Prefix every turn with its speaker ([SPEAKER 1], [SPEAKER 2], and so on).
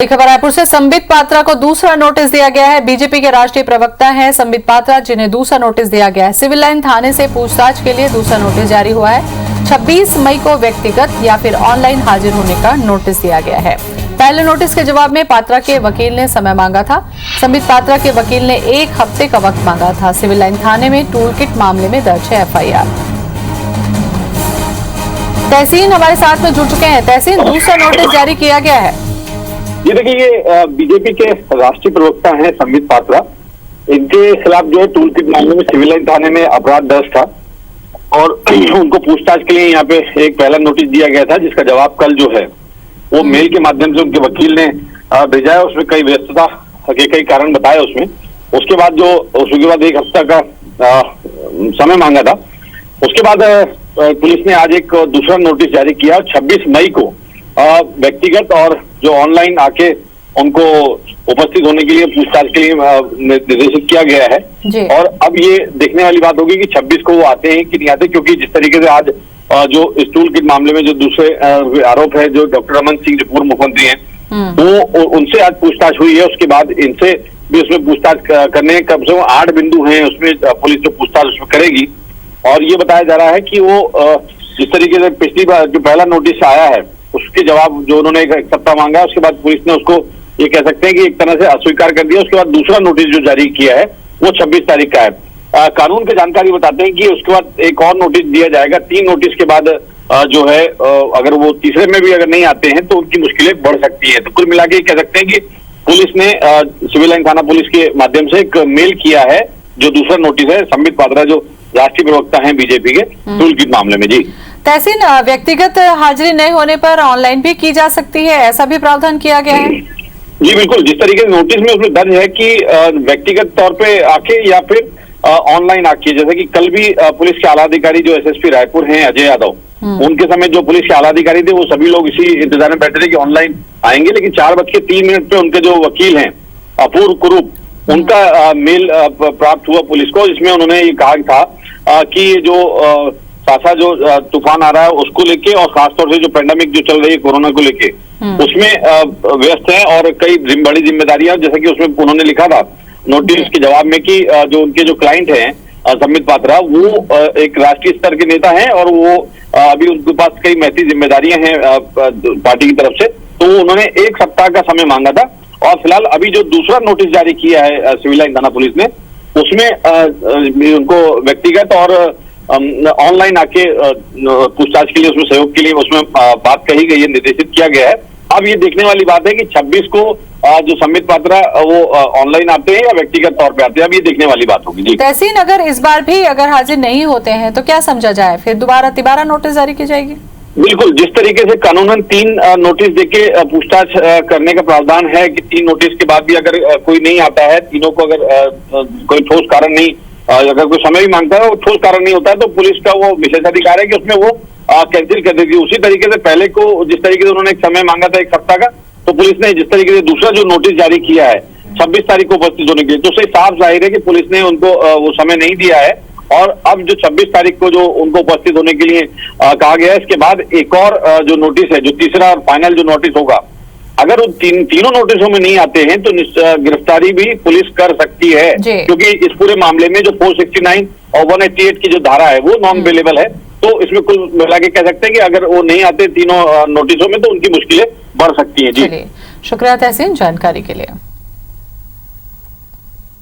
[SPEAKER 1] खबर रायपुर से संबित पात्रा को दूसरा नोटिस दिया गया है। बीजेपी के राष्ट्रीय प्रवक्ता हैं संबित पात्रा, जिन्हें दूसरा नोटिस दिया गया है। सिविल लाइन थाने से पूछताछ के लिए दूसरा नोटिस जारी हुआ है। 26 मई को व्यक्तिगत या फिर ऑनलाइन हाजिर होने का नोटिस दिया गया है। पहले नोटिस के जवाब में पात्रा के वकील ने समय मांगा था। संबित पात्रा के वकील ने 1 हफ्ते का वक्त मांगा था। सिविल लाइन थाने में टूल किट मामले में दर्ज है FIR। तहसीन हमारे साथ में जुड़ चुके हैं। तहसीन, दूसरा नोटिस जारी किया गया है।
[SPEAKER 2] ये देखिए, ये बीजेपी के राष्ट्रीय प्रवक्ता हैं संबित पात्रा। इनके खिलाफ जो है टूल किट मामले में सिविल लाइन थाने में अपराध दर्ज था और उनको पूछताछ के लिए यहाँ पे एक पहला नोटिस दिया गया था, जिसका जवाब कल जो है वो मेल के माध्यम से उनके वकील ने भेजा है। उसमें कई व्यस्तता के कई कारण बताए उसमें। उसके बाद 1 हफ्ता का समय मांगा था। उसके बाद पुलिस ने आज एक दूसरा नोटिस जारी किया। 26 मई को व्यक्तिगत और जो ऑनलाइन आके उनको उपस्थित होने के लिए पूछताछ के लिए निर्देशित किया गया है। और अब ये देखने वाली बात होगी कि 26 को वो आते हैं कि नहीं आते, क्योंकि जिस तरीके से आज जो इस टूल किट मामले में जो दूसरे आरोप है, जो डॉक्टर रमन सिंह जो पूर्व मुख्यमंत्री हैं, वो उनसे आज पूछताछ हुई है। उसके बाद इनसे भी उसमें पूछताछ करने कम से कम 8 बिंदु हैं उसमें पुलिस जो पूछताछ उसमें करेगी। और ये बताया जा रहा है कि वो जिस तरीके से पिछली बार जो पहला नोटिस आया है उसके जवाब जो उन्होंने 1 सप्ताह मांगा, उसके बाद पुलिस ने उसको ये कह सकते हैं कि एक तरह से अस्वीकार कर दिया। उसके बाद दूसरा नोटिस जो जारी किया है वो 26 तारीख का है। कानून की जानकारी बताते हैं कि उसके बाद एक और नोटिस दिया जाएगा। 3 नोटिस के बाद जो है अगर वो तीसरे में भी अगर नहीं आते हैं तो उनकी मुश्किलें बढ़ सकती है। तो कुल मिला के कह सकते हैं कि पुलिस ने सिविल लाइन थाना पुलिस के माध्यम से एक मेल किया है। जो दूसरा नोटिस है संबित पात्रा जो राष्ट्रीय प्रवक्ता हैं बीजेपी के टूल किट मामले में। जी
[SPEAKER 1] तहसीन, व्यक्तिगत हाजिरी नहीं होने पर ऑनलाइन भी की जा सकती है, ऐसा भी प्रावधान किया गया है?
[SPEAKER 2] जी बिल्कुल, जिस तरीके से नोटिस में उसमें दर्ज है कि व्यक्तिगत तौर पे आके या फिर ऑनलाइन आके, जैसे कि कल भी पुलिस के आला अधिकारी जो SSP रायपुर हैं अजय यादव, उनके समय जो पुलिस के आला अधिकारी थे वो सभी लोग इसी इंतजार में बैठे थे कि ऑनलाइन आएंगे। लेकिन 4:03 पे उनके जो वकील हैं अपूर्व कुरूप, उनका मेल प्राप्त हुआ पुलिस को, जिसमें उन्होंने ये कहा था कि जो सासा जो तूफान आ रहा है उसको लेके और खासतौर से जो पेंडेमिक जो चल रही है कोरोना को लेके, उसमें व्यस्त है और कई बड़ी जिम्मेदारियां, जैसा कि उसमें उन्होंने लिखा था नोटिस के जवाब में कि जो उनके जो क्लाइंट हैं संबित पात्रा, वो एक राष्ट्रीय स्तर के नेता हैं और वो अभी उनके पास कई महती जिम्मेदारियां हैं पार्टी की तरफ से। तो उन्होंने 1 सप्ताह का समय मांगा था। और फिलहाल अभी जो दूसरा नोटिस जारी किया है सिविल लाइन थाना पुलिस ने, उसमें उनको व्यक्तिगत और ऑनलाइन आके पूछताछ के लिए उसमें सहयोग के लिए उसमें बात कही गई है, निर्देशित किया गया है। अब ये देखने वाली बात है कि 26 को जो संबित पात्रा वो ऑनलाइन आते हैं या व्यक्तिगत तौर पे आते हैं, अब ये देखने वाली बात होगी। जी
[SPEAKER 1] तहसीन, अगर इस बार भी अगर हाजिर नहीं होते हैं तो क्या समझा जाए, फिर दोबारा नोटिस जारी की जाएगी?
[SPEAKER 2] बिल्कुल, जिस तरीके से कानूनन 3 नोटिस देके पूछताछ करने का प्रावधान है कि 3 नोटिस के बाद भी अगर कोई नहीं आता है, तीनों को अगर कोई ठोस कारण नहीं, अगर कोई समय भी मांगता है वो ठोस कारण नहीं होता है, तो पुलिस का वो विशेषाधिकार है कि उसमें वो कैंसिल कर देती है। उसी तरीके से पहले को जिस तरीके से उन्होंने एक समय मांगा था 1 सप्ताह का, तो पुलिस ने जिस तरीके से दूसरा जो नोटिस जारी किया है 26 तारीख को उपस्थित होने के लिए, तो उससे साफ जाहिर है कि पुलिस ने उनको वो समय नहीं दिया है। और अब जो 26 तारीख को जो उनको उपस्थित होने के लिए कहा गया है, इसके बाद एक और जो नोटिस है, जो तीसरा और फाइनल जो नोटिस होगा, अगर उन तीनों नोटिसों में नहीं आते हैं तो गिरफ्तारी भी पुलिस कर सकती है, क्योंकि इस पूरे मामले में जो 469 और 188 की जो धारा है वो नॉन अवेलेबल है। तो इसमें कुल मिला के कह सकते हैं कि अगर वो नहीं आते तीनों नोटिसों में तो उनकी मुश्किलें बढ़ सकती हैं। जी
[SPEAKER 1] शुक्रिया तहसीन जानकारी के लिए।